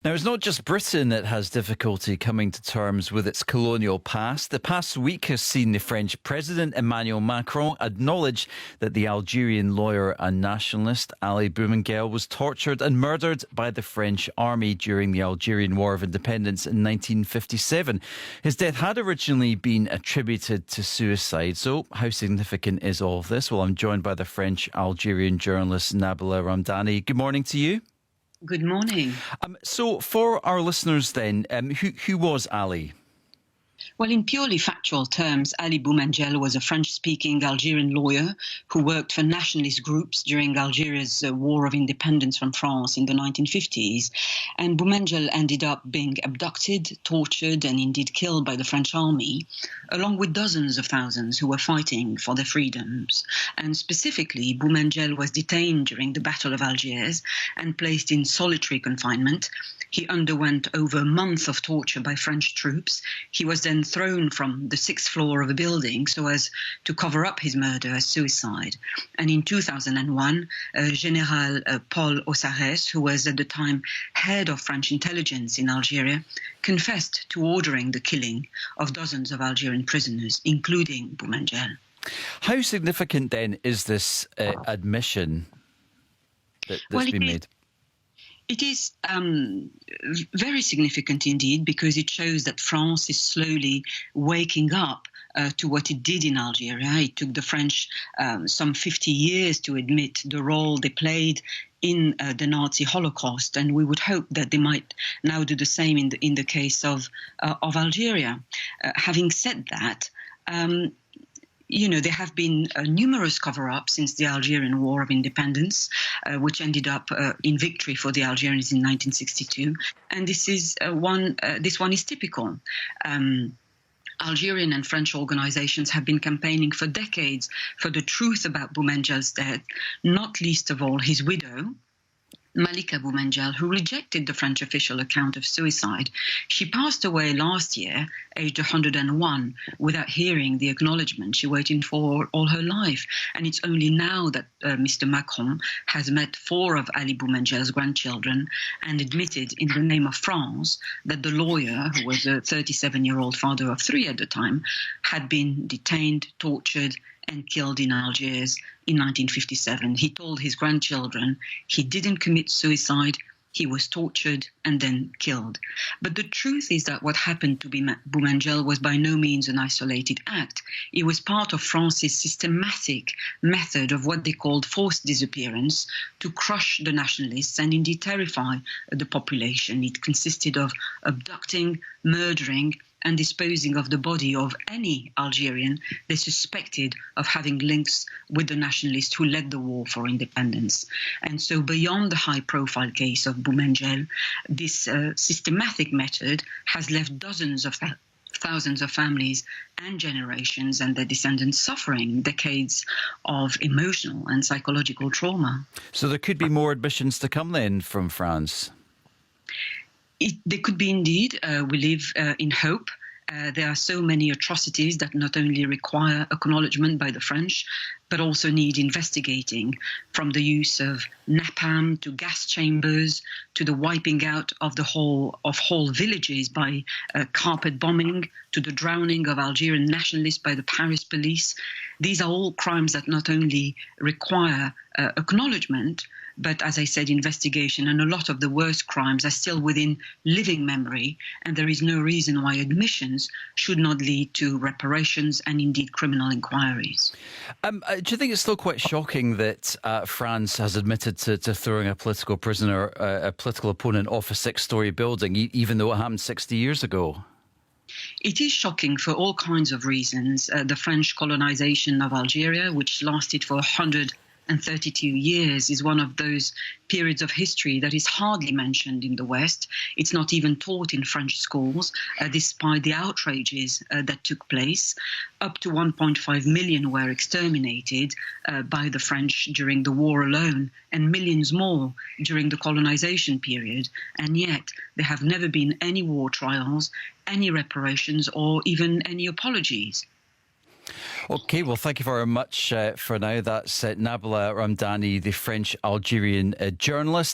Now, it's not just Britain that has difficulty coming to terms with its colonial past. The past week has seen the French President Emmanuel Macron acknowledge that the Algerian lawyer and nationalist Ali Boumendjel was tortured and murdered by the French army during the Algerian War of Independence in 1957. His death had originally been attributed to suicide. So how significant is all of this? Well, I'm joined by the French-Algerian journalist Nabila Ramdani. Good morning to you. Good morning. So for our listeners then, who was Ali? Well, in purely factual terms, Ali Boumendjel was a French-speaking Algerian lawyer who worked for nationalist groups during Algeria's War of Independence from France in the 1950s. And Boumendjel ended up being abducted, tortured, and indeed killed by the French army, along with dozens of thousands who were fighting for their freedoms. And specifically, Boumendjel was detained during the Battle of Algiers and placed in solitary confinement. He underwent over a month of torture by French troops. He was then thrown from the sixth floor of a building so as to cover up his murder as suicide. And in 2001, General Paul Ossares, who was at the time head of French intelligence in Algeria, confessed to ordering the killing of dozens of Algerian prisoners, including Boumendjel. How significant then is this admission that's been made? It is very significant indeed, because it shows that France is slowly waking up to what it did in Algeria. It took the French some 50 years to admit the role they played in the Nazi Holocaust, and we would hope that they might now do the same in the case of Algeria. Having said that, there have been numerous cover-ups since the Algerian War of Independence, which ended up in victory for the Algerians in 1962. And this one is typical. Algerian and French organizations have been campaigning for decades for the truth about Boumendjel's death, not least of all his widow, Malika Boumendjel, who rejected the French official account of suicide. She passed away last year, aged 101, without hearing the acknowledgement she waited for all her life. And it's only now that Mr. Macron has met 4 of Ali Boumendjel's grandchildren and admitted in the name of France that the lawyer, who was a 37-year-old father of 3 at the time, had been detained, tortured, and killed in Algiers in 1957. He told his grandchildren he didn't commit suicide, he was tortured and then killed. But the truth is that what happened to Boumendjel was by no means an isolated act. It was part of France's systematic method of what they called forced disappearance to crush the nationalists and indeed terrify the population. It consisted of abducting, murdering, and disposing of the body of any Algerian they suspected of having links with the nationalists who led the war for independence. And so beyond the high-profile case of Boumendjel, this systematic method has left dozens of thousands of families and generations and their descendants suffering decades of emotional and psychological trauma. So there could be more admissions to come then from France? There could be indeed. We live in hope. There are so many atrocities that not only require acknowledgement by the French, but also need investigating, from the use of napalm to gas chambers to the wiping out of whole villages by carpet bombing to the drowning of Algerian nationalists by the Paris police. These are all crimes that not only require acknowledgement, but as I said, investigation, and a lot of the worst crimes are still within living memory, and there is no reason why admissions should not lead to reparations and indeed criminal inquiries. Do you think it's still quite shocking that France has admitted to throwing a political prisoner, a political opponent, off a 6-story building, even though it happened 60 years ago? It is shocking for all kinds of reasons. The French colonization of Algeria, which lasted for 132 years, is one of those periods of history that is hardly mentioned in the West. It's not even taught in French schools, despite the outrages that took place. Up to 1.5 million were exterminated by the French during the war alone, and millions more during the colonization period. And yet there have never been any war trials, any reparations, or even any apologies. OK, well, thank you very much for now. That's Nabila Ramdani, the French-Algerian journalist.